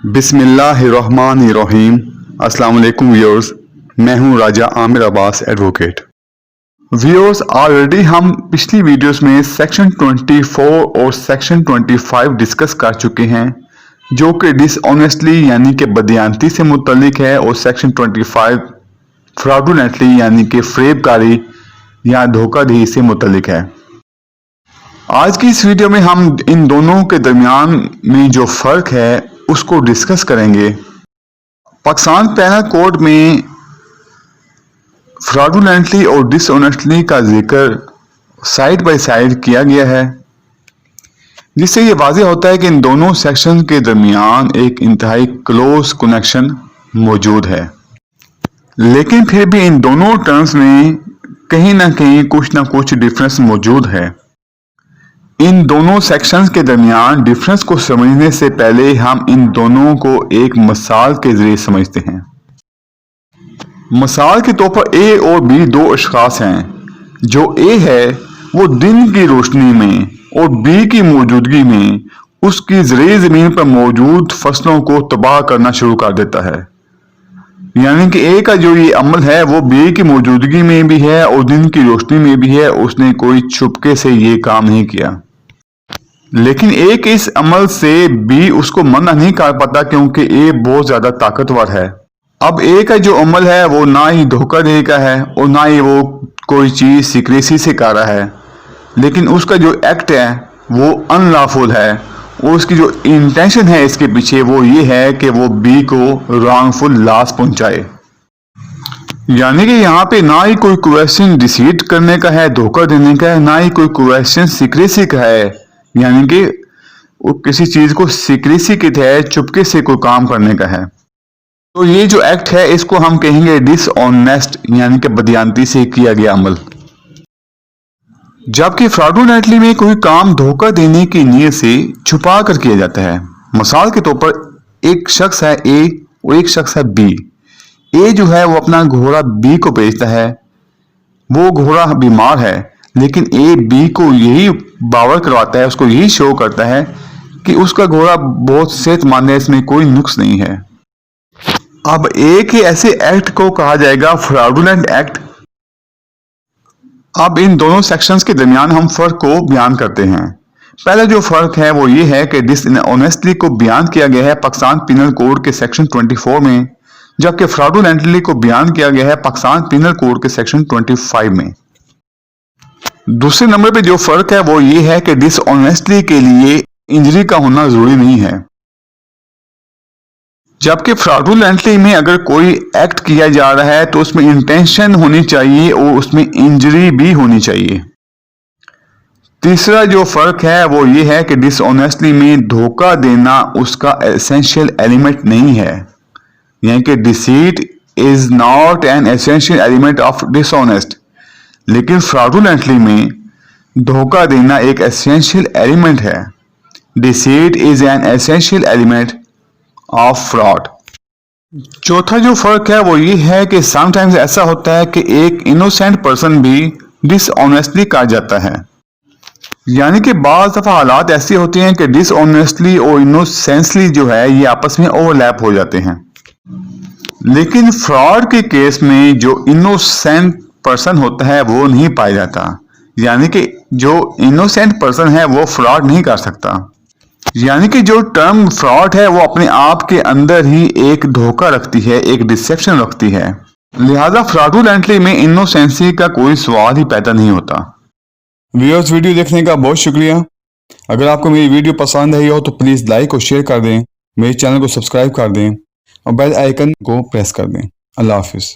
बिस्मिल्लाहिर्रहमानिर्रहीम। अस्सलाम वालेकुम व्यूअर्स, मैं हूं Raja Aamir Abbas advocate. Viewers, already हम पिछली वीडियोस में सेक्शन 24 और सेक्शन 25 डिस्कस कर चुके हैं, जो कि डिसऑनेस्टली यानी कि बदयांती से मुतल्लिक है, और सेक्शन 25 फ्रॉडुलेंटली यानी कि फरेबकारी या धोखाधड़ी से मुतल्लिक है। आज की इस वीडियो में हम इन दोनों के दरमियान में जो फ़र्क है उसको डिस्कस करेंगे। पाकिस्तान पैनल कोड में फ्रॉडुलेंटली और डिसऑनेस्टली का जिक्र साइड बाय साइड किया गया है, जिससे ये वाज़ेह होता है कि इन दोनों सेक्शन के दरमियान एक इंतहाई क्लोज कनेक्शन मौजूद है। लेकिन फिर भी इन दोनों टर्म्स में कहीं ना कहीं कुछ ना कुछ डिफरेंस मौजूद है। इन दोनों सेक्शंस के दरमियान डिफरेंस को समझने से पहले हम इन दोनों को एक मिसाल के जरिए समझते हैं। मिसाल के तौर पर ए और बी दो अशखास हैं। जो ए है वो दिन की रोशनी में और बी की मौजूदगी में उसकी ज़रीए ज़मीन पर मौजूद फसलों को तबाह करना शुरू कर देता है। यानी कि ए का जो ये अमल है वो बी की मौजूदगी में भी है और दिन की रोशनी में भी है। उसने कोई छुपके से ये काम नहीं किया, लेकिन ए के इस अमल से बी उसको मना नहीं कर पाता, क्योंकि ए बहुत ज्यादा ताकतवर है। अब ए का जो अमल है वो ना ही धोखाधड़ी का है और ना ही वो कोई चीज सीक्रेसी से कर रहा है, लेकिन उसका जो एक्ट है वो अनलॉफुल है, और उसकी जो इंटेंशन है इसके पीछे वो ये है कि वो बी को रॉन्गफुल लॉस पहुंचाए। यानी कि यहाँ पे ना ही कोई क्वेश्चन डिसीट करने का है, धोखा देने का है, ना ही कोई क्वेश्चन सीक्रेसी का है, यानी कि वो किसी चीज को सीक्रेसी के तहत चुपके से कोई काम करने का है। तो ये जो एक्ट है इसको हम कहेंगे डिसऑनेस्ट, यानी कि बदयांती से किया गया अमल। जबकि फ्रॉडुलेंटली में कोई काम धोखा देने की नीयत से छुपा कर किया जाता है। मिसाल के तौर पर एक शख्स है ए और एक शख्स है बी। ए जो है वो अपना घोड़ा बी को बेचता है। वो घोड़ा बीमार है, लेकिन ए बी को यही बावर करवाता है, उसको यही शो करता है कि उसका घोड़ा बहुत सेहतमंद है, इसमें कोई नुक्स नहीं है। अब ए के ऐसे एक्ट को कहा जाएगा फ्रॉडुलेंट एक्ट। अब इन दोनों सेक्शंस के दरमियान हम फर्क को बयान करते हैं। पहला जो फर्क है वो ये है कि डिसऑनेस्टली को बयान किया गया है पाकिस्तान पिनल कोड के सेक्शन 24 में, जबकि फ्रॉडुलेंटली को बयान किया गया है पाकिस्तान पिनल कोड के सेक्शन 25 में। दूसरे नंबर पे जो फर्क है वो ये है कि डिसऑनेस्टली के लिए इंजरी का होना जरूरी नहीं है, जबकि फ्रॉडुलेंटली में अगर कोई एक्ट किया जा रहा है तो उसमें इंटेंशन होनी चाहिए और उसमें इंजरी भी होनी चाहिए। तीसरा जो फर्क है वो ये है कि डिसऑनेस्टली में धोखा देना उसका एसेंशियल एलिमेंट नहीं है, यानी कि deceit is not an essential element of dishonest. लेकिन फ्रॉडुलेंटली में धोखा देना एक एसेंशियल एलिमेंट है। Deceit is an essential element of fraud. चौथा जो फर्क है वो ये है कि समटाइम्स ऐसा होता है कि एक इनोसेंट पर्सन भी डिसऑनेस्टली कर जाता है। यानी कि बाज़ दफा हालात ऐसी होती हैं कि डिसऑनेस्टली और इनोसेंसली जो है ये आपस में ओवरलैप हो जाते हैं। लेकिन फ्रॉड के केस में जो इनोसेंट पर्सन होता है वो नहीं पाया जाता, यानी कि जो इनोसेंट पर्सन है वो फ्रॉड नहीं कर सकता। यानी कि जो टर्म फ्रॉड है वो अपने आप के अंदर ही एक धोखा रखती है, एक डिसेप्शन रखती है। लिहाजा फ्रॉडुलेंटली में इनोसेंसी का कोई सवाल ही पैदा नहीं होता। व्यूअर्स, वीडियो देखने का बहुत शुक्रिया। अगर आपको मेरी वीडियो पसंद आई हो तो प्लीज़ लाइक और शेयर कर दें, मेरे चैनल को सब्सक्राइब कर दें और बेल आइकन को प्रेस कर दें। अल्लाह हाफिज़।